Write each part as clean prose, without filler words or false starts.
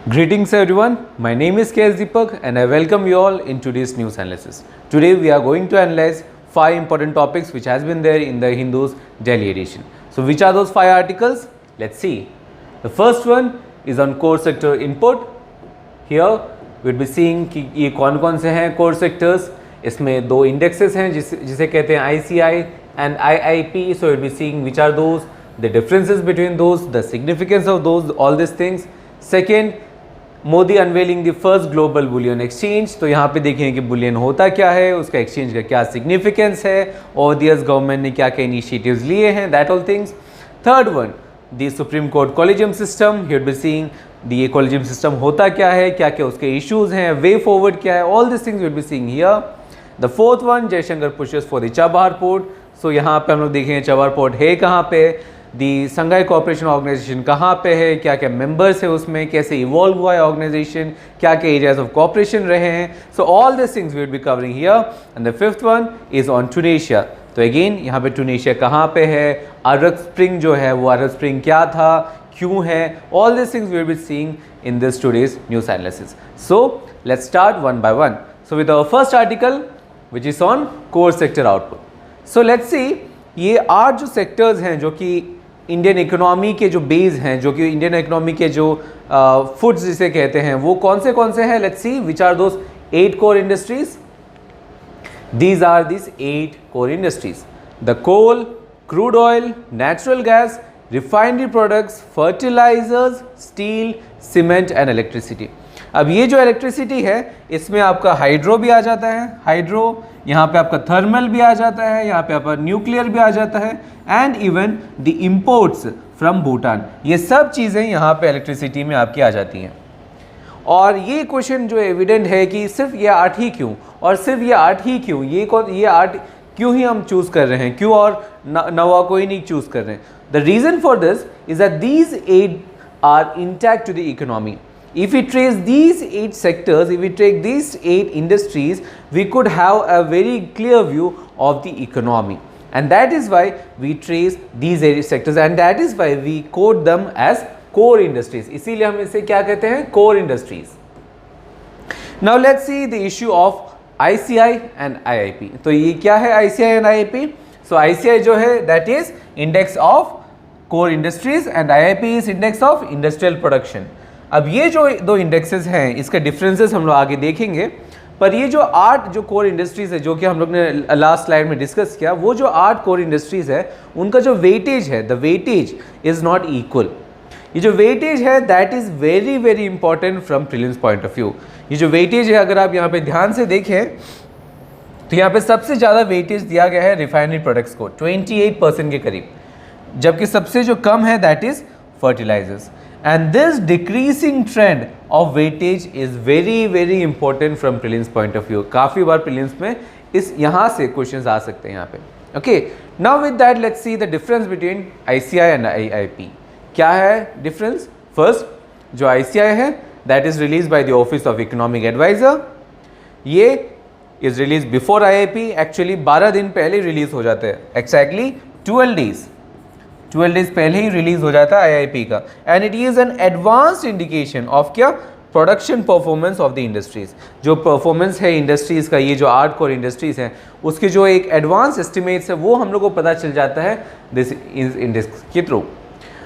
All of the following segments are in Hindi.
Greetings everyone, my name is KS Deepak and I welcome you all in today's news analysis. Today we are going to analyze 5 important topics which has been there in the Hindu's Delhi edition. So which are those 5 articles? Let's see. The first one is on core sector input. Here we will be seeing कि ये कौन-कौन से हैं core sectors. इसमें दो indexes हैं जिसे कहते हैं ICI and IIP. So we will be seeing which are those, the differences between those, the significance of those, all these things. Second, Modi unveiling the first global bullion exchange. तो यहाँ पे देखें कि बुलियन होता क्या है, उसका एक्सचेंज का क्या सिग्निफिकेंस है और दियस गवर्नमेंट ने क्या क्या इनिशिएटिव्स लिए हैं, that all things. Third one, the supreme court collegium system. Here be seeing the collegium system होता क्या है, क्या क्या उसके इश्यूज हैं, वे फॉरवर्ड क्या है, all this things will be seeing here. The fourth one, Jaishankar pushes for the Chabahar port. So यहाँ पे हम लोग देखेंगे चाबहार पोर्ट है कहाँ पे, दी संघाई कोऑपरेशन ऑर्गेनाइजेशन कहाँ पे है, क्या क्या मेंबर्स है उसमें, कैसे इवॉल्व हुआ है ऑर्गेनाइजेशन, क्या क्या एरियाज ऑफ कोऑपरेशन रहे हैं. So all this things we will be covering here. And the fifth one is on Tunisia. तो अगेन यहाँ पे ट्यूनेशिया कहाँ पे है, अरब स्प्रिंग जो है वो अरब स्प्रिंग क्या था, क्यों है, all this things we will be seeing in this today's news analysis. So let's start one by one. So with our first article which is on core sector output. So let's see, ये 8 जो सेक्टर्स हैं जो कि इंडियन इकोनॉमी के जो बेस हैं, जो कि इंडियन इकोनॉमी के जो फूड्स जिसे कहते हैं, वो कौन से हैं. Let's see which are those 8 core industries. These are this 8 core industries. The coal, crude oil, natural gas, refinery products, fertilizers, steel, cement and electricity. अब ये जो इलेक्ट्रिसिटी है इसमें आपका हाइड्रो भी आ जाता है, हाइड्रो, यहाँ पे आपका थर्मल भी आ जाता है, यहाँ पे आपका न्यूक्लियर भी आ जाता है, and even the imports from Bhutan. ये सब चीज़ें यहाँ पे इलेक्ट्रिसिटी में आपकी आ जाती हैं. और ये क्वेश्चन जो एविडेंट है कि सिर्फ ये 8 ही क्यों, और सिर्फ ये 8 ही क्यों, ये 8 क्यों ही हम चूज़ कर रहे हैं, क्यों और नवा कोई नहीं चूज़ कर रहे हैं. The reason for this is that these 8 are intact to the economy. If we trace these 8 sectors, if we take these 8 industries, we could have a very clear view of the economy. And that is why we trace these 8 sectors and that is why we code them as core industries. इसीलिए हम इसे क्या कहते हैं, core industries. Now let's see the issue of ICI and IIP. तो ये क्या है ICI and IIP? So ICI जो है that is Index of Core Industries and IIP is Index of Industrial Production. अब ये जो दो इंडेक्सेस हैं इसके डिफरेंसेस हम लोग आगे देखेंगे, पर ये जो 8 जो कोर इंडस्ट्रीज़ है जो कि हम लोग ने लास्ट स्लाइड में डिस्कस किया, वो जो 8 कोर इंडस्ट्रीज़ है उनका जो वेटेज है, the weightage is not equal. ये जो वेटेज है that is very very important from prelims point of view. ये जो वेटेज है अगर आप यहाँ पे ध्यान से देखें तो यहाँ पे सबसे ज़्यादा वेटेज दिया गया है रिफाइनरी प्रोडक्ट्स को 28% के करीब, जबकि सबसे जो कम है that is fertilizers. And this decreasing trend of weightage is very very important from prelims point of view. काफ़ी बार prelims में इस यहाँ से questions आ सकते हैं यहाँ पे. Okay, now with that let's see the difference between ICI and IIP. क्या है difference? First, जो ICI है that is released by the Office of Economic Advisor. ये is released before IIP. Actually 12 दिन पहले release हो जाते हैं. Exactly 12 days पहले ही रिलीज हो जाता है IIP का. And it is an advanced indication of क्या, production performance of the industries. जो परफॉर्मेंस है इंडस्ट्रीज़ का, ये जो 8 कोर इंडस्ट्रीज़ हैं उसके जो एक एडवांस एस्टिमेट्स है वो हम लोग को पता चल जाता है दिस इंडेक्स के थ्रू.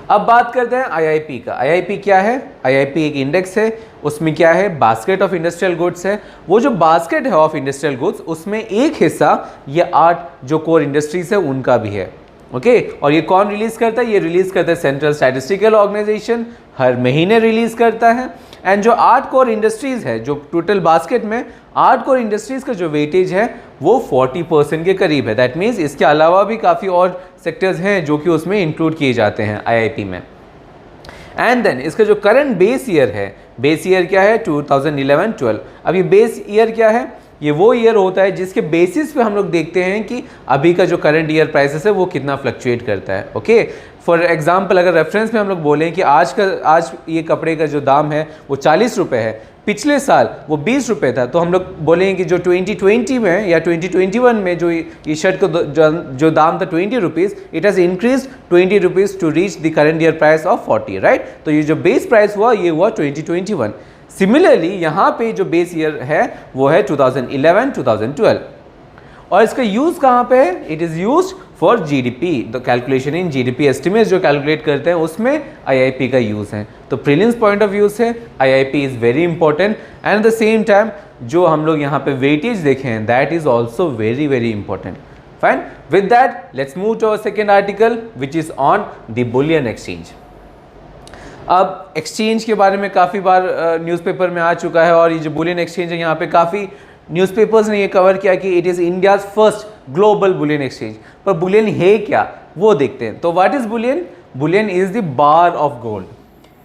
अब बात करते हैं IIP का. IIP क्या है? IIP एक इंडेक्स है, उसमें क्या है, बास्केट ऑफ इंडस्ट्रियल गुड्स है. वो जो बास्केट है ऑफ इंडस्ट्रियल गुड्स उसमें एक हिस्सा ये 8 जो कोर इंडस्ट्रीज़ है उनका भी है. ओके, और ये कौन रिलीज करता है? ये रिलीज करता है सेंट्रल स्टैटिस्टिकल ऑर्गेनाइजेशन, हर महीने रिलीज करता है. एंड जो 8 कोर इंडस्ट्रीज है, जो टोटल बास्केट में 8 कोर इंडस्ट्रीज का जो वेटेज है वो 40% के करीब है. दैट मीन्स इसके अलावा भी काफ़ी और सेक्टर्स हैं जो कि उसमें इंक्लूड किए जाते हैं IIP में. एंड देन इसका जो करंट बेस ईयर है, बेस ईयर क्या है 2011-12. अब ये बेस ईयर क्या है? ये वो ईयर होता है जिसके बेसिस पे हम लोग देखते हैं कि अभी का जो करंट ईयर प्राइसेस है वो कितना फ्लक्चुएट करता है। ओके, फॉर एग्जांपल अगर रेफरेंस में हम लोग बोलें कि आज ये कपड़े का जो दाम है वो 40 रुपये है, पिछले साल वो 20 रुपये था, तो हम लोग बोलेंगे कि जो 2020 में या 2021 में जो ये शर्ट का जो दाम था 20 rupees, it has increase 20 rupees to reach the current year price of 40, right. तो ये जो बेस प्राइस हुआ ये हुआ 2021। सिमिलरली यहाँ पे जो बेस ईयर है वो है 2011-2012, और इसका यूज़ कहाँ पे है? It is used for GDP, the calculation in GDP estimates जो कैलकुलेट करते हैं उसमें आईआईपी का यूज़ है। तो प्रीलिम्स पॉइंट ऑफ व्यू से IIP is very important, and at the same time जो हम लोग यहाँ पे वेटेज देखे हैं that is also very very important. Fine, with that let's move to our second article which is on the bullion exchange. अब एक्सचेंज के बारे में काफ़ी बार न्यूज़पेपर में आ चुका है, और ये जो बुलियन एक्सचेंज है यहाँ पे काफ़ी न्यूज़पेपर्स ने ये कवर किया कि it is India's first global bullion exchange. पर बुलियन है क्या वो देखते हैं। तो what is Boolean? Boolean is the bar of gold.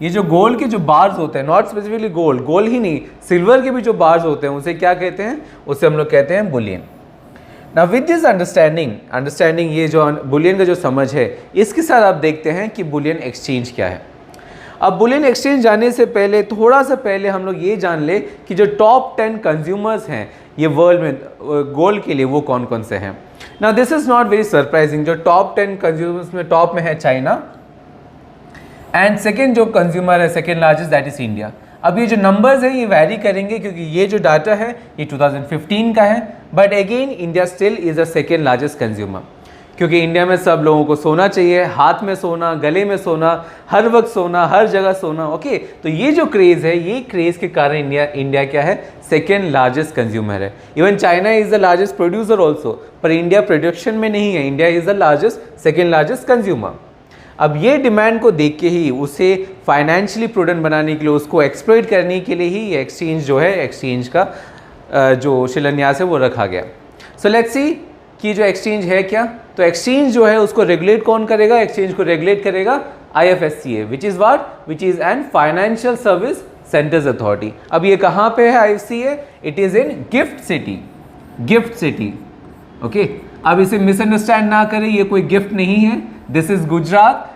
ये जो गोल्ड के जो बार्स होते हैं, नॉट स्पेसिफिकली गोल्ड ही नहीं, सिल्वर के भी जो बार्स होते हैं उसे क्या कहते हैं? उसे हम लोग कहते हैं Boolean. Now with this understanding ये जो बुलियन का जो समझ है इसके साथ आप देखते हैं कि बुलियन एक्सचेंज क्या है। अब बुलियन एक्सचेंज जाने से पहले थोड़ा सा पहले हम लोग ये जान ले कि जो टॉप 10 कंज्यूमर्स हैं ये वर्ल्ड में गोल्ड के लिए वो कौन कौन से हैं। Now this is not very surprising, जो टॉप 10 कंज्यूमर्स में टॉप में है चाइना, एंड सेकेंड जो कंज्यूमर है second largest that is India. अब ये जो नंबर्स हैं ये वैरी करेंगे क्योंकि ये जो डाटा है ये 2015 का है, but again India still is the second largest consumer, क्योंकि इंडिया में सब लोगों को सोना चाहिए, हाथ में सोना, गले में सोना, हर वक्त सोना, हर जगह सोना। ओके, तो ये जो क्रेज़ है ये क्रेज़ के कारण इंडिया क्या है? सेकेंड लार्जेस्ट कंज्यूमर है। Even China is the largest producer also, पर इंडिया प्रोडक्शन में नहीं है, India is the largest second largest consumer. अब ये डिमांड को देख के ही उसे फाइनेंशियली प्रूडेंट बनाने के लिए, उसको एक्सप्लॉइट करने के लिए ही ये एक्सचेंज जो है, एक्सचेंज का जो शिलान्यास है वो रखा गया। सो लेट्स सी कि जो एक्सचेंज है क्या। तो एक्सचेंज जो है उसको रेगुलेट कौन करेगा? एक्सचेंज को रेगुलेट करेगा IFSCA, which is what? Which is an financial service centres authority. अब ये कहाँ पे है IFSCA? It is in gift city. Okay, अब इसे मिसअंडरस्टैंड ना करें, ये कोई गिफ्ट नहीं है, this is Gujarat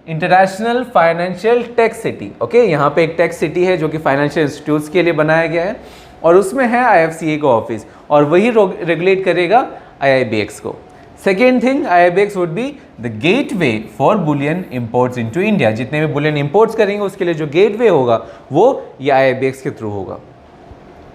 international financial tec city. Okay, यहाँ पे एक टेक्स सिटी है जो कि फाइनेंशियल इंस्टीट्यूट्स के लिए बनाया गया है, और उसमें है IFSCA का ऑफिस, और वही रेगुलेट करेगा IIBX को। Second thing, IIBX would be the gateway for Boolean imports into India. जितने भी बुलियन इंपोर्ट्स करेंगे उसके लिए जो गेटवे होगा वो ये IIBX के थ्रू होगा।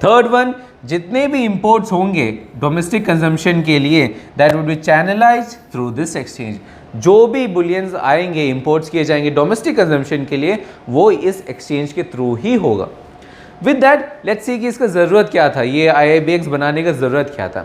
थर्ड वन, जितने भी इंपोर्ट्स होंगे डोमेस्टिक कंजम्पशन के लिए that would be channelised through this exchange. जो भी बुलियंस आएंगे, इंपोर्ट्स किए जाएंगे डोमेस्टिक कंजम्पशन के लिए, वो इस एक्सचेंज के थ्रू ही होगा। विद दैट लेट्स सी कि इसका ज़रूरत क्या था, ये IIBX बनाने का ज़रूरत क्या था।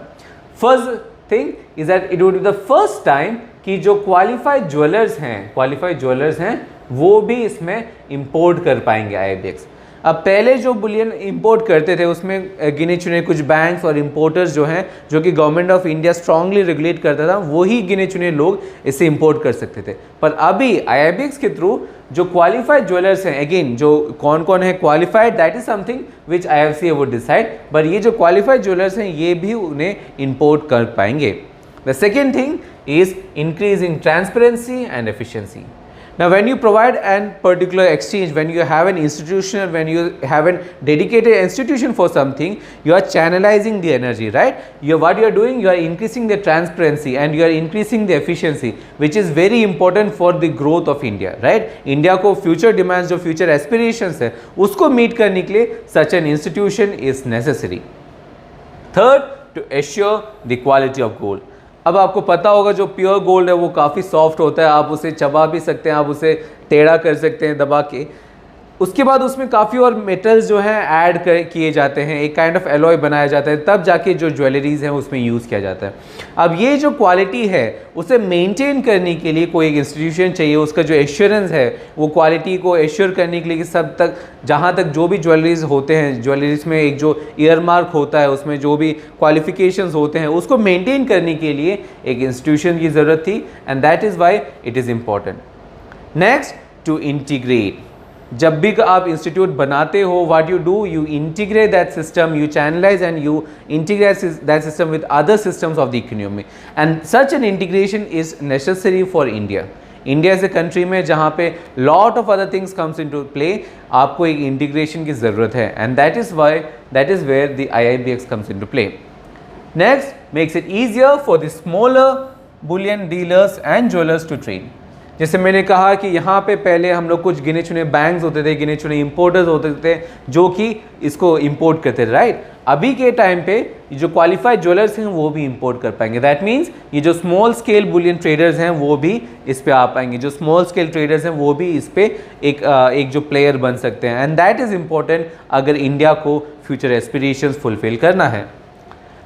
First thing is that it would be the first time कि जो क्वालिफाइड ज्वेलर्स हैं वो भी इसमें इंपोर्ट कर पाएंगे IIBX। अब पहले जो बुलियन इंपोर्ट करते थे उसमें गिने चुने कुछ बैंक्स और इंपोर्टर्स जो हैं, जो कि government of India strongly regulate करता था, वही गिने चुने लोग इसे इंपोर्ट कर सकते थे। पर अभी IIBX के थ्रू जो क्वालिफाइड ज्वेलर्स हैं, अगेन जो कौन कौन है qualified, that is something which IFSCA would decide, पर ये जो क्वालिफाइड ज्वेलर्स हैं ये भी उन्हें इंपोर्ट कर पाएंगे। The second thing is increasing transparency and efficiency. Now when you provide a particular exchange, when you have an institution, when you have a dedicated institution for something, you are channelizing the energy, right? What you are doing, you are increasing the transparency and you are increasing the efficiency, which is very important for the growth of India, right? India को future demands जो future aspirations है उसको meet करने के लिए such an institution is necessary. Third, to assure the quality of gold. अब आपको पता होगा जो प्योर गोल्ड है वो काफ़ी सॉफ्ट होता है, आप उसे चबा भी सकते हैं, आप उसे टेढ़ा कर सकते हैं दबा के। उसके बाद उसमें काफ़ी और मेटल्स जो हैं ऐड किए जाते हैं, एक काइंड ऑफ एलॉय बनाया जाता है, तब जाके जो ज्वेलरीज हैं उसमें यूज़ किया जाता है। अब ये जो क्वालिटी है उसे मेंटेन करने के लिए कोई एक इंस्टीट्यूशन चाहिए, उसका जो एश्योरेंस है वो क्वालिटी को एश्योर करने के लिए कि सब तक जहाँ तक जो भी ज्वेलरीज होते हैं, ज्वेलरीज में एक जो ईयर मार्क होता है उसमें जो भी क्वालिफिकेशंस होते हैं उसको मेंटेन करने के लिए एक इंस्टीट्यूशन की ज़रूरत थी, and that is why it is important. Next, to integrate जब भी आप इंस्टीट्यूट बनाते हो, what you do, you integrate that system, you channelise and you integrate that system with other systems of the economy, and such an integration is necessary for India. India is a country में जहाँ पे lot of other things comes into play, आपको एक इंटीग्रेशन की ज़रूरत है, and that is where the IIBX comes into play. Next, makes it easier for the smaller bullion dealers and jewellers to trade. जैसे मैंने कहा कि यहाँ पे पहले हम लोग कुछ गिने चुने बैंक्स होते थे, गिने चुने इंपोर्टर्स होते थे जो कि इसको इंपोर्ट करते थे, राइट. अभी के टाइम पे जो क्वालिफाइड ज्वेलर्स हैं वो भी इंपोर्ट कर पाएंगे. दैट मीन्स ये जो स्मॉल स्केल बुलियन ट्रेडर्स हैं वो भी इस पे आ पाएंगे, जो स्मॉल स्केल ट्रेडर्स हैं वो भी इस पे एक जो प्लेयर बन सकते हैं, एंड दैट इज़ इम्पॉर्टेंट अगर इंडिया को फ्यूचर एस्पिरेशंस फुलफिल करना है.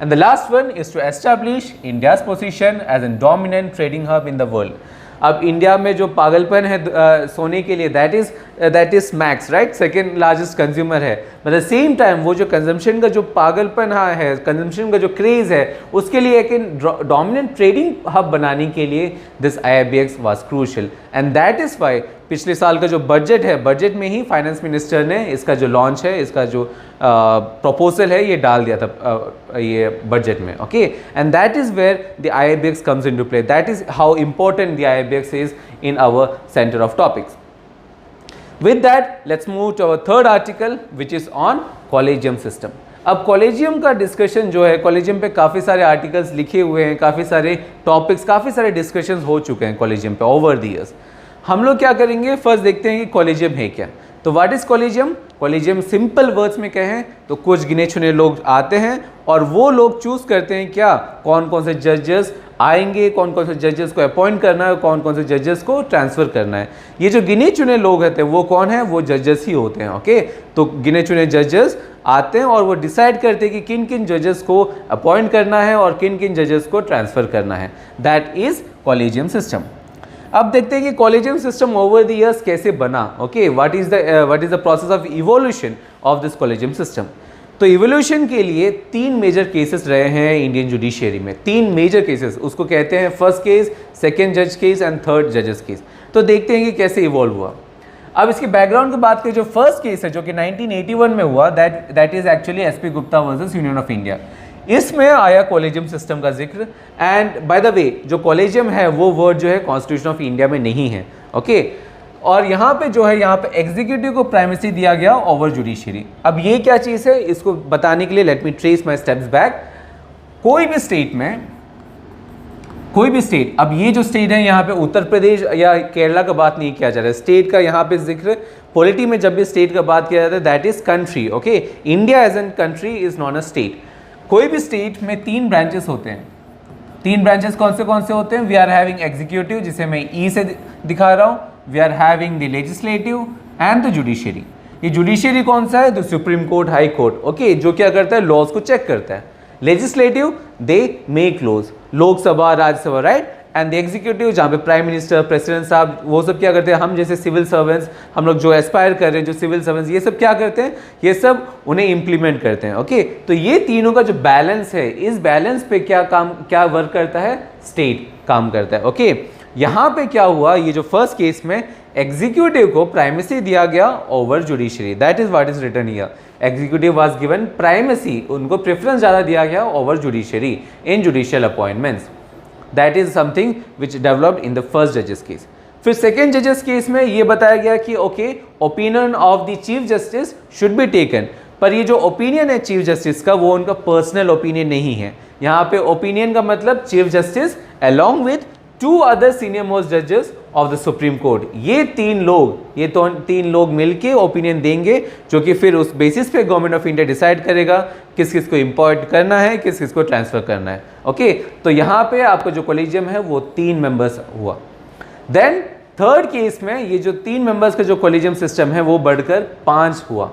And the last one is to establish India's position as a dominant trading hub in the world. अब इंडिया में जो पागलपन है सोने के लिए, that is max, right, second largest consumer है. But at the same time वो जो कंजम्पशन का जो पागलपन है, कंजम्पशन का जो क्रेज़ है, उसके लिए एक डोमिनेंट ट्रेडिंग हब बनाने के लिए this IIBX was crucial, and that is Y पिछले साल का जो बजट है, बजट में ही फाइनेंस मिनिस्टर ने इसका जो लॉन्च है, इसका जो प्रपोजल है, ये डाल दिया था ये बजट में. Okay, and that is where the IIBX comes into play. That is how important the IIBX is in our centre of topics. With that, let's move to our third article, which is on collegium system. अब कॉलेजियम का डिस्कशन जो है, कॉलेजियम पे काफ़ी सारे आर्टिकल्स लिखे हुए हैं, काफ़ी सारे टॉपिक्स, काफ़ी सारे डिस्कशंस हो चुके हैं कॉलेजियम पे ओवर द ईयर्स. हम लोग क्या करेंगे, फर्स्ट देखते हैं कि कॉलेजियम है क्या. तो what is collegium? Collegium simple words में कहें तो कुछ गिने चुने लोग आते हैं और वो लोग चूज़ करते हैं क्या, कौन कौन से जजेस आएंगे, कौन कौन से जजेस को अपॉइंट करना है, कौन कौन से जजेस को ट्रांसफ़र करना है. ये जो गिने चुने लोग होते हैं वो कौन है, वो जजेस ही होते हैं. ओके, तो गिने चुने जजेस आते हैं और वो डिसाइड करते हैं कि किन किन जजेस को अपॉइंट करना है और किन किन जजेस को ट्रांसफ़र करना है. That is collegium system. अब देखते हैं कि collegium system over the years कैसे बना. Okay, what is the process of evolution of this collegium system. तो इवोल्यूशन के लिए 3 मेजर केसेस रहे हैं इंडियन जुडिशियरी में. 3 मेजर केसेस, उसको कहते हैं फर्स्ट केस, सेकेंड जज केस एंड थर्ड जजेस केस. तो देखते हैं कि कैसे इवॉल्व हुआ. अब इसके बैकग्राउंड की बात करें, जो फर्स्ट केस है जो कि 1981 में हुआ, that is actually SP Gupta versus union of India. इसमें आया कॉलेजियम सिस्टम का जिक्र. एंड बाय द वे, जो कॉलेजियम है वो वर्ड जो है कॉन्स्टिट्यूशन ऑफ इंडिया में नहीं है. ओके, और यहाँ पे जो है, यहाँ पे एग्जीक्यूटिव को प्राइमेसी दिया गया ओवर जुडिशरी. अब ये क्या चीज़ है, इसको बताने के लिए let me trace my steps back. कोई भी स्टेट में, कोई भी स्टेट, अब ये जो स्टेट है यहाँ पे उत्तर प्रदेश या केरला का बात नहीं किया जा रहा है, स्टेट का यहाँ पे जिक्र पॉलिटी में जब भी स्टेट का बात किया जाता है that is country. Okay, India as an country is not a state. कोई भी स्टेट में 3 ब्रांचेस होते हैं. 3 ब्रांचेस कौन से होते हैं? वी आर हैविंग एग्जीक्यूटिव, जिसे मैं ई से दिखा रहा हूँ. We are having the legislative and the judiciary. ये जुडिशरी कौन सा है? The supreme court, high court. Okay, जो क्या करता है, लॉज को चेक करता है. Legislative, they make laws, Lok Sabha, Rajya Sabha, right. And the executive, जहाँ पे प्राइम मिनिस्टर, प्रेसिडेंट साहब, वो सब क्या करते हैं, हम जैसे सिविल सर्वेंट्स, हम लोग जो एस्पायर कर रहे हैं, जो सिविल सर्वेंट्स, ये सब क्या करते हैं, ये सब उन्हें इम्प्लीमेंट करते हैं. ओके, तो ये तीनों का जो बैलेंस है, इस बैलेंस पे क्या वर्क करता है, स्टेट काम करता है. ओके, यहाँ पे क्या हुआ, ये जो फर्स्ट केस में एग्जीक्यूटिव को प्राइमेसी दिया गया over judiciary. That is what is written here. Executive was given primacy, उनको प्रेफरेंस ज़्यादा दिया गया over judiciary in judicial appointments. That is something which developed in the first जजेस केस. फिर सेकेंड जजेस केस में ये बताया गया कि okay, opinion of the chief justice should be taken. पर ये जो ओपिनियन है चीफ जस्टिस का, वो उनका पर्सनल ओपिनियन नहीं है. यहाँ पे ओपिनियन का मतलब chief justice along with 2 other senior most जजेस ऑफ द सुप्रीम कोर्ट. ये तीन लोग मिलके ओपिनियन देंगे, जो कि फिर उस बेसिस पे गवर्नमेंट ऑफ इंडिया डिसाइड करेगा किस किस को इम्पोर्ट करना है, किस किस को ट्रांसफर करना है. ओके, तो यहाँ पे आपका जो कॉलेजियम है वो 3 मेंबर्स हुआ. देन थर्ड केस में ये जो 3 मेंबर्स का जो कॉलेजियम सिस्टम है वो बढ़कर 5 हुआ.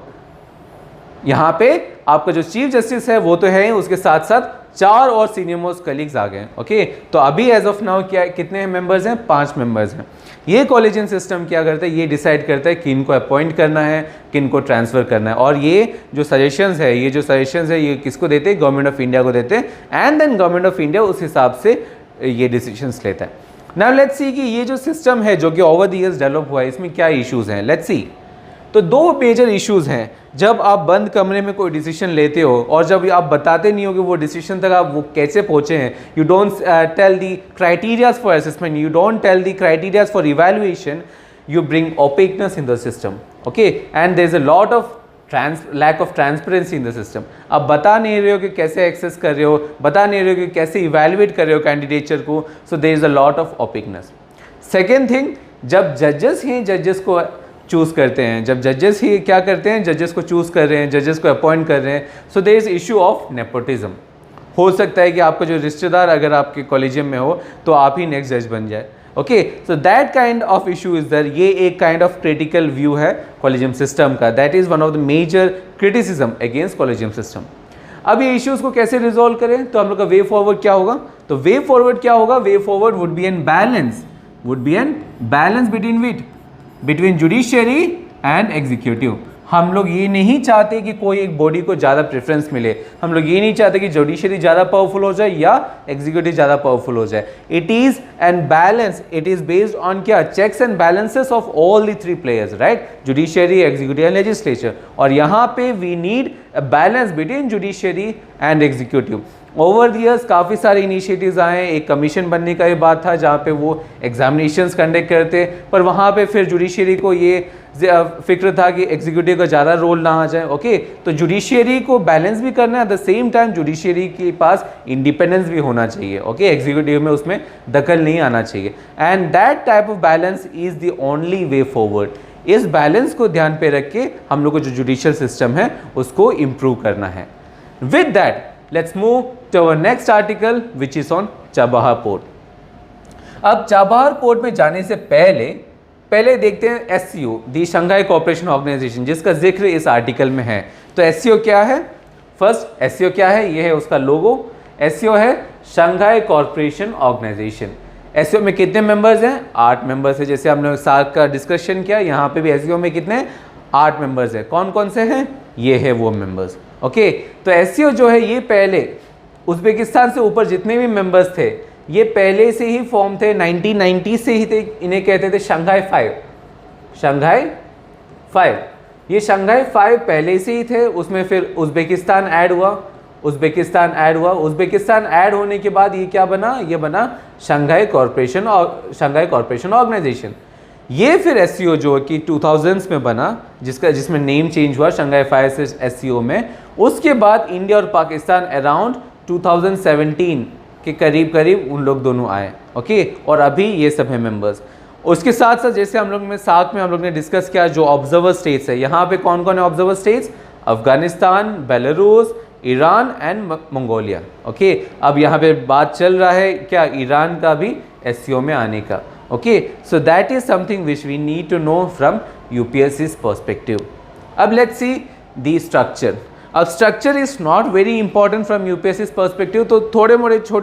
यहाँ पे आपका जो चीफ जस्टिस है वो तो है, उसके साथ साथ 4 और सीनियर मोस्ट कलीग्स आ गए. ओके, तो अभी एज ऑफ नाउ क्या कितने मेंबर्स हैं? 5 मेंबर्स हैं. ये कॉलेजियम सिस्टम क्या करता है, ये डिसाइड करता है किन को अपॉइंट करना है, किन को ट्रांसफ़र करना है. और ये जो सजेशंस है, ये किसको देते हैं? गवर्नमेंट ऑफ इंडिया को देते हैं. And then government of India उस हिसाब से ये डिसीजंस लेता है. नाउ लेट्स सी कि ये जो सिस्टम है जो कि ओवर द ईयर्स डेवलप हुआ है, इसमें क्या इश्यूज़ हैं. लेट्स सी. तो दो मेजर इश्यूज हैं जब आप बंद कमरे में कोई डिसीजन लेते हो और जब आप बताते नहीं हो कि वो डिसीजन तक आप वो कैसे पहुंचे हैं. You don't tell the criterias for assessment, you don't tell the criterias for evaluation, you bring opaqueness in the system, okay, and there is a lot of lack of transparency in the system. आप बता नहीं रहे हो कि कैसे एक्सेस कर रहे हो, बता नहीं रहे हो कि कैसे इवैल्यूएट कर रहे हो कैंडिडेचर को, so there is a lot of opaqueness. Second thing, जब जजेस ही जजेस को चूज़ करते हैं, जब जजेस ही क्या करते हैं, जजेस को चूज़ कर रहे हैं, जजेस को अपॉइंट कर रहे हैं, so there is issue of nepotism. हो सकता है कि आपका जो रिश्तेदार अगर आपके कॉलेजियम में हो तो आप ही नेक्स्ट जज बन जाए. Okay, so that kind of issue is there. ये एक काइंड ऑफ क्रिटिकल व्यू है कॉलेजियम सिस्टम का. That is one of the major criticism against collegium system. अब ये इश्यूज को कैसे रिजॉल्व करें, तो हम लोग का वे फॉरवर्ड क्या होगा, तो वे फॉरवर्ड क्या होगा, way forward would be an balance, would be an balance between judiciary and executive. हम लोग ये नहीं चाहते कि कोई एक बॉडी को ज़्यादा प्रेफरेंस मिले, हम लोग ये नहीं चाहते कि जुडिशरी ज़्यादा पावरफुल हो जाए या एग्जीक्यूटिव ज़्यादा पावरफुल हो जाए. It is an balance, it is based on क्या, checks and balances of all the three players, right, judiciary, executive and legislature. और यहाँ पे we need a balance between judiciary and executive. Over the years काफ़ी सारे इनिशिएटिव्स आए. एक कमीशन बनने का ये बात था जहाँ पे वो एग्जामिनेशंस कंडक्ट करते, पर वहाँ पे फिर जुडिशरी को ये फिक्र था कि एग्जीक्यूटिव का ज़्यादा रोल ना आ जाए. ओके, तो जुडिशरी को बैलेंस भी करना है, eight the same time judiciary के पास इंडिपेंडेंस भी होना चाहिए. ओके, एग्जीक्यूटिव में उसमें दखल नहीं आना चाहिए. And that type of balance is the only way forward. इस बैलेंस को ध्यान पे रख के हम लोग को जो जुडिशियल सिस्टम है उसको इम्प्रूव करना है. With that let's move to our next article which is on Chabahar port. अब चाबहार पोर्ट में जाने से पहले देखते हैं एससीओ, दी शंघाई कोऑपरेशन ऑर्गेनाइजेशन, जिसका जिक्र इस आर्टिकल में है. तो एससीओ क्या है, फर्स्ट एससीओ क्या है, ये है उसका लोगो. एससीओ है शंघाई कोऑपरेशन ऑर्गेनाइजेशन. एससीओ में कितने मेंबर्स हैं, 8 मेंबर्स है. जैसे हमने सार्क का डिस्कशन किया, यहाँ पे भी एससीओ में कितने, 8 मेंबर्स है. कौन कौन से हैं, ये है वो मेंबर्स. ओके, तो एससीओ जो है ये पहले उज़्बेकिस्तान से ऊपर जितने भी मेंबर्स थे ये पहले से ही फॉर्म थे, 1990 से ही थे. इन्हें कहते थे शंघाई 5. शंघाई 5, ये शंघाई 5 पहले से ही थे. उसमें फिर उज़्बेकिस्तान ऐड हुआ. उज़्बेकिस्तान ऐड होने के बाद ये क्या बना, ये बना शंघाई कॉरपोरेशन ऑर्गेनाइजेशन. ये फिर एससीओ जो कि 2000s में बना, जिसमें नेम चेंज हुआ शंघाई 5 से एससीओ में. उसके बाद इंडिया और पाकिस्तान अराउंड 2017 के करीब उन लोग दोनों आए. ओके, और अभी ये सब है मेंबर्स. उसके साथ साथ जैसे हम लोग में साथ में हम लोग ने डिस्कस किया जो ऑब्जर्वर स्टेट्स है, यहाँ पे कौन कौन है observer states, Afghanistan, Belarus, Iran and Mongolia. Okay, अब यहाँ पे बात चल रहा है क्या, ईरान का भी एससीओ में आने का. Okay, so that is something which we need to know from UPSC's perspective. अब let's see the structure. अब structure is not very important from UPSC's perspective, तो छोटे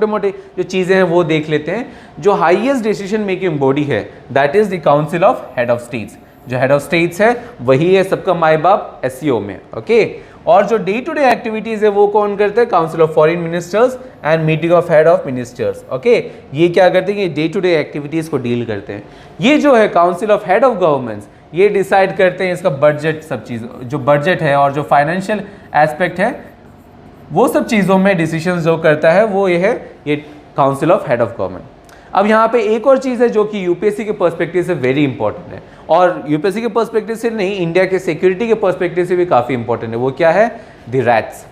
मोटे जो चीज़ें हैं वो देख लेते हैं. जो highest decision making body है that is the Council of Head of States. जो Head of States है वही है सबका माई बाप SCO में. ओके, और जो डे टू डे एक्टिविटीज़ है वो कौन करते हैं, council of foreign ministers and meeting of head of ministers. Okay, ये क्या करते हैं, ये डे टू डे एक्टिविटीज़ को डील करते हैं. ये जो है council of head of governments, ये डिसाइड करते हैं इसका बजट, सब चीज़ जो बजट है और जो फाइनेंशियल एस्पेक्ट है वो सब चीज़ों में डिसीजन जो करता है वो ये है, ये council of head of government. अब यहाँ पे एक और चीज़ है जो कि यूपीएससी के पर्सपेक्टिव से वेरी इंपॉर्टेंट है, और यूपीएससी के पर्सपेक्टिव से नहीं, इंडिया के सिक्योरिटी के पर्सपेक्टिव से भी काफ़ी इंपॉर्टेंट है. वो क्या है, द रैट्स.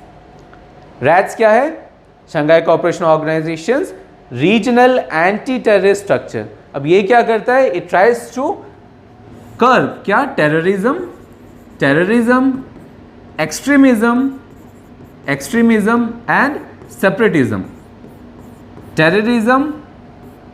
रैट्स क्या है, Shanghai cooperation organisations regional anti terrorist structure. अब ये क्या करता है, इट ट्राइज टू कर्व क्या, terrorism, extremism and separatism. Terrorism,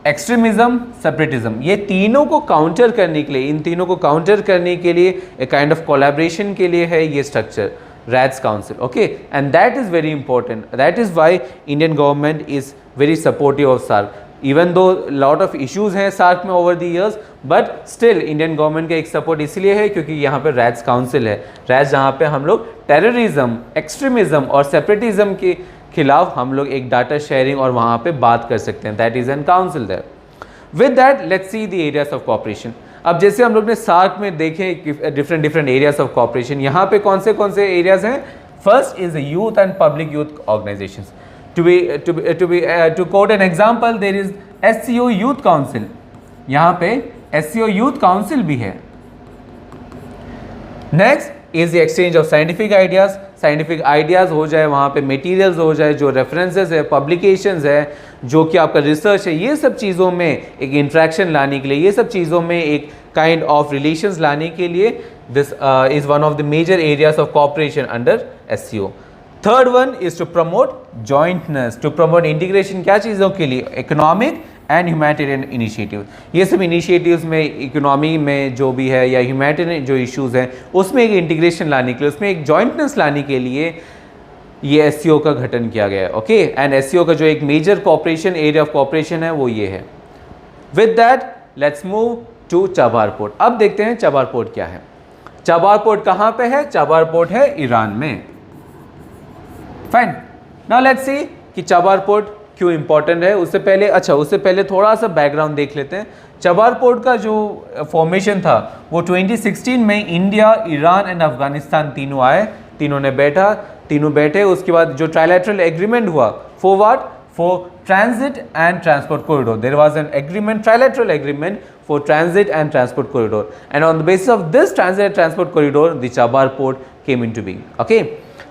extremism, separatism, ये तीनों को काउंटर करने के लिए, इन तीनों को काउंटर करने के लिए एक काइंड ऑफ कोलैबोरेशन के लिए है ये structure, RATS council. Okay, and that is very important. That is why Indian government is very supportive of SAARC. Even though lot of issues हैं सार्क में over the years, but still Indian government का एक सपोर्ट इसलिए है क्योंकि यहाँ पे रैट्स काउंसिल है. रैट्स जहाँ पे हम लोग टेररिज्म, एक्सट्रीमिज्म और सेपरेटिज्म के खिलाफ हम लोग एक डाटा शेयरिंग और वहाँ पे बात कर सकते हैं. That is an council there. With that let's see the areas of cooperation. अब जैसे हम लोग ने सार्क में देखे different different areas of cooperation, यहाँ पे कौन से एरियाज हैं? First is youth and public youth organisations. To quote an example, there is SCO youth council. यहाँ पे SCO यूथ काउंसिल भी है. Next is the exchange of scientific ideas. Scientific ideas हो जाए, वहाँ पे मटेरियल्स हो जाए, जो रेफरेंसेस है, पब्लिकेशंस है, जो कि आपका रिसर्च है, ये सब चीज़ों में एक इंट्रैक्शन लाने के लिए, ये सब चीज़ों में एक काइंड ऑफ रिलेशंस लाने के लिए this is one of the major areas of cooperation under SCO. Third one is to promote jointness, to promote integration. क्या चीज़ों के लिए? Economic and humanitarian initiative. ये सब इनिशिएटिव्स में इकोनॉमी में जो भी है या ह्यूमैनिटेरियन जो इश्यूज़ हैं उसमें एक इंटीग्रेशन लाने के लिए, उसमें एक जॉइंटनेस लाने के लिए ये SCO का गठन किया गया है. ओके, एंड SCO का जो एक major cooperation area of cooperation है वो ये है. With that let's move to Chabahar port. अब देखते हैं चाबार पोर्ट क्या है. चाबार पोर्ट कहाँ पे है? चाबार पोर्ट है ईरान में. फाइन. नाउ लेट्स सी कि चाबार पोर्ट क्यों इंपॉर्टेंट है. उससे पहले थोड़ा सा बैकग्राउंड देख लेते हैं. चाबार पोर्ट का जो फॉर्मेशन था वो 2016 में इंडिया, ईरान एंड अफगानिस्तान तीनों आए, तीनों बैठे. उसके बाद जो ट्राइलैटरल एग्रीमेंट हुआ for what? For transit and transport corridor. There was an agreement, trilateral agreement for transit and transport corridor, and on the basis of this transit and transport corridor the Chabahar port came into being. Okay,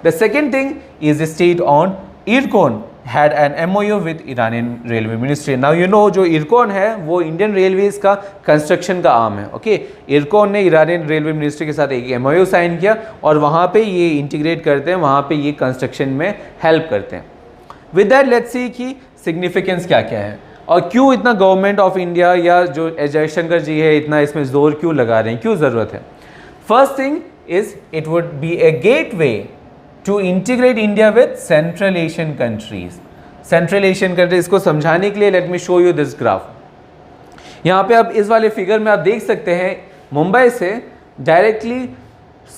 the second thing is the state on Ircon had an MOU with Iranian Railway Ministry. Now you know जो इरकोन है वो इंडियन रेलवेज का कंस्ट्रक्शन का आर्म है. ओके, इरकोन ने ईरानियन रेलवे मिनिस्ट्री के साथ एक MOU साइन किया और वहाँ पे ये इंटीग्रेट करते हैं, वहाँ पे ये कंस्ट्रक्शन में हेल्प करते हैं. विद दैट लेट्स सी कि सिग्निफिकेंस क्या क्या है और क्यों इतना गवर्नमेंट ऑफ इंडिया या जो जयशंकर जी है इतना इसमें जोर क्यों लगा रहे हैं, क्यों ज़रूरत है. First thing is it would be a gateway to integrate India with Central Asian countries. Central Asian countries को समझाने के लिए let me show you this graph. यहाँ पे आप इस वाले फिगर में आप देख सकते हैं मुंबई से डायरेक्टली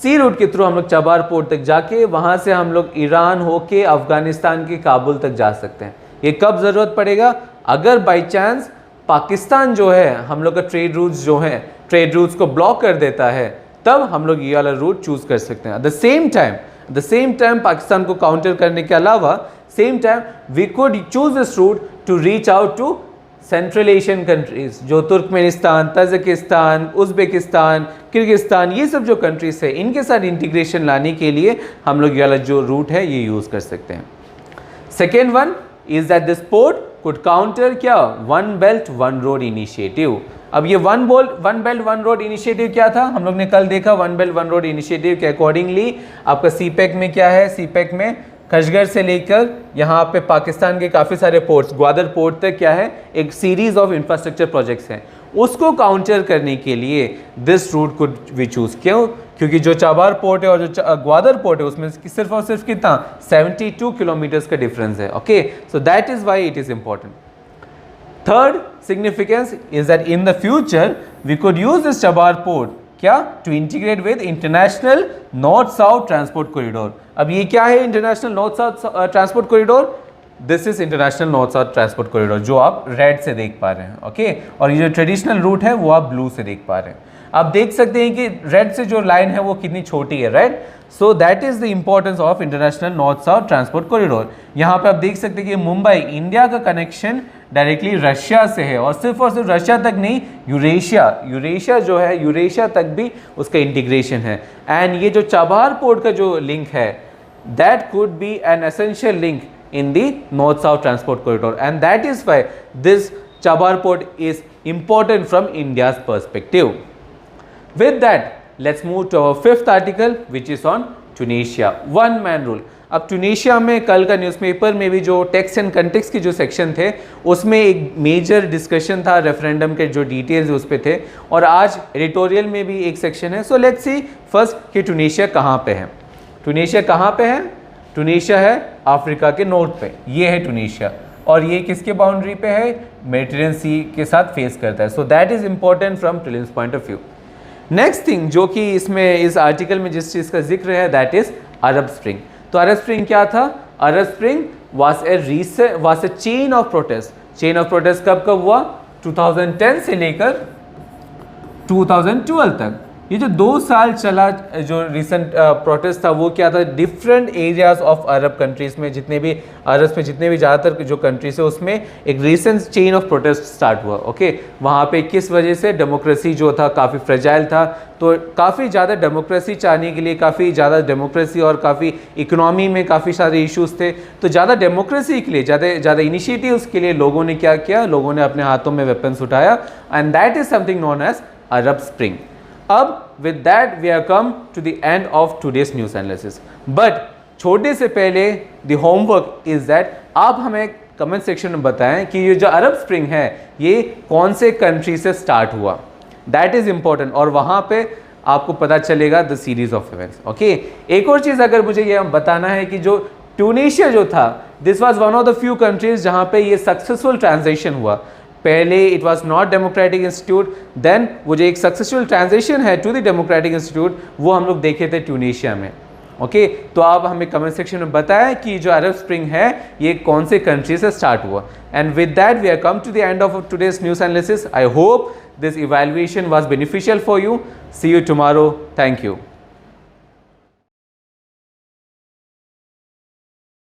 सी रूट के थ्रू हम लोग चाबार पोर्ट तक जाके वहाँ से हम लोग ईरान होके अफगानिस्तान के काबुल तक जा सकते हैं. ये कब ज़रूरत पड़ेगा? अगर बाई चांस पाकिस्तान जो है हम लोग का ट्रेड रूट्स को ब्लॉक कर देता है, तब हम लोग ये वाला रूट चूज़ कर सकते हैं. At the same time Pakistan को काउंटर करने के अलावा same time we could choose this route to reach out to Central Asian countries, जो तुर्कमेनिस्तान, तजाकिस्तान, उज़्बेकिस्तान, किर्गिस्तान, ये सब जो कंट्रीज है इनके साथ इंटीग्रेशन लाने के लिए हम लोग ये वाला जो रूट है ये यूज़ कर सकते हैं. Second one is that this port could counter क्या? One belt one road initiative. अब ये one belt one road initiative क्या था? हम लोग ने कल देखा one belt one road initiative के अकॉर्डिंगली आपका CPEC में क्या है? CPEC में कशगर से लेकर यहाँ पे पाकिस्तान के काफ़ी सारे पोर्ट्स, ग्वादर पोर्ट तक क्या है? एक सीरीज ऑफ इंफ्रास्ट्रक्चर प्रोजेक्ट्स हैं. उसको काउंटर करने के लिए this route could we choose. क्यों? क्योंकि जो चाबार पोर्ट है और जो ग्वादर पोर्ट है उसमें सिर्फ और सिर्फ कितना 72 किलोमीटर्स का डिफरेंस है. Okay, so that is why it is important. Third significance is that in the future we could use this Chabar port क्या to integrate with international north south transport corridor. अब ये क्या है international north south transport corridor? This is international north south transport corridor जो आप रेड से देख पा रहे हैं. ओके, और ये जो ट्रेडिशनल रूट है वो आप ब्लू से देख पा रहे हैं. आप देख सकते हैं कि रेड से जो लाइन है वो कितनी छोटी है, right? So that is the importance of international north south transport corridor. यहाँ पे आप देख सकते हैं कि मुंबई इंडिया का कनेक्शन डायरेक्टली रशिया से है और सिर्फ रशिया तक नहीं, यूरेशिया जो है यूरेशिया तक भी उसका इंटीग्रेशन है. एंड ये जो चाबार पोर्ट का जो लिंक है that could be an essential link in the north-south transport corridor, and that is why this Chabar port is important from India's perspective. With that, let's move to our fifth article, which is on Tunisia. One man rule. अब ट्यूनीशिया में कल का न्यूज़पेपर में भी जो टेक्स्ट एंड कंटेक्स्ट के जो सेक्शन थे उसमें एक मेजर डिस्कशन था, रेफरेंडम के जो डिटेल्स उस पे थे, और आज एडिटोरियल में भी एक सेक्शन है. सो लेट्स सी फर्स्ट कि ट्यूनीशिया कहाँ पे है. ट्यूनीशिया कहाँ पे है? ट्यूनीशिया है अफ्रीका के नॉर्थ पे, ये है ट्यूनीशिया, और ये किसके बाउंड्री पे है? मेडिटेरियन सी के साथ फेस करता है. So that is important from prelims point of view. Next thing जो कि इसमें इस आर्टिकल में जिस चीज़ का जिक्र है दैट इज अरब स्प्रिंग. तो अरब स्प्रिंग क्या था? Arab spring was a chain of protest. Chain of protest कब हुआ? 2010 से लेकर 2012 तक। ये जो 2 साल चला जो रिसेंट प्रोटेस्ट था वो क्या था, different areas of Arab countries में, जितने भी अरब में जितने भी ज़्यादातर जो कंट्रीज है उसमें एक recent chain of protest start हुआ। ओके, वहाँ पे किस वजह से डेमोक्रेसी जो था काफ़ी फ्रेजाइल था, तो काफ़ी ज़्यादा डेमोक्रेसी चाहने के लिए, काफ़ी ज़्यादा डेमोक्रेसी और काफ़ी इकोनॉमी में काफ़ी सारे इश्यूज थे, तो ज़्यादा डेमोक्रेसी के लिए ज़्यादा इनिशिएटिव्स के लिए लोगों ने क्या किया, लोगों ने अपने हाथों में वेपन्स उठाया, and that is something known as Arab Spring. अब with that we have come to the end of today's news analysis, but छोड़ने से पहले the homework is that आप हमें कमेंट सेक्शन में बताएं कि ये जो अरब स्प्रिंग है ये कौन से कंट्री से स्टार्ट हुआ, दैट इज इंपॉर्टेंट, और वहाँ पे आपको पता चलेगा the series of events. Okay, एक और चीज़ अगर मुझे ये बताना है कि जो ट्यूनीशिया जो था, this was one of the few countries जहाँ पे ये सक्सेसफुल ट्रांजिशन हुआ। पहले it was not democratic institute, then वो जो एक सक्सेसफुल ट्रांजिशन है टू द डेमोक्रेटिक इंस्टीट्यूट वो हम लोग देखे थे ट्यूनीशिया में। ओके, तो आप हमें कमेंट सेक्शन में बताएं कि जो अरब स्प्रिंग है ये कौन से कंट्री से स्टार्ट हुआ। And with that we are come to the end of today's news analysis. I hope this evaluation was beneficial for you. See you tomorrow. Thank you.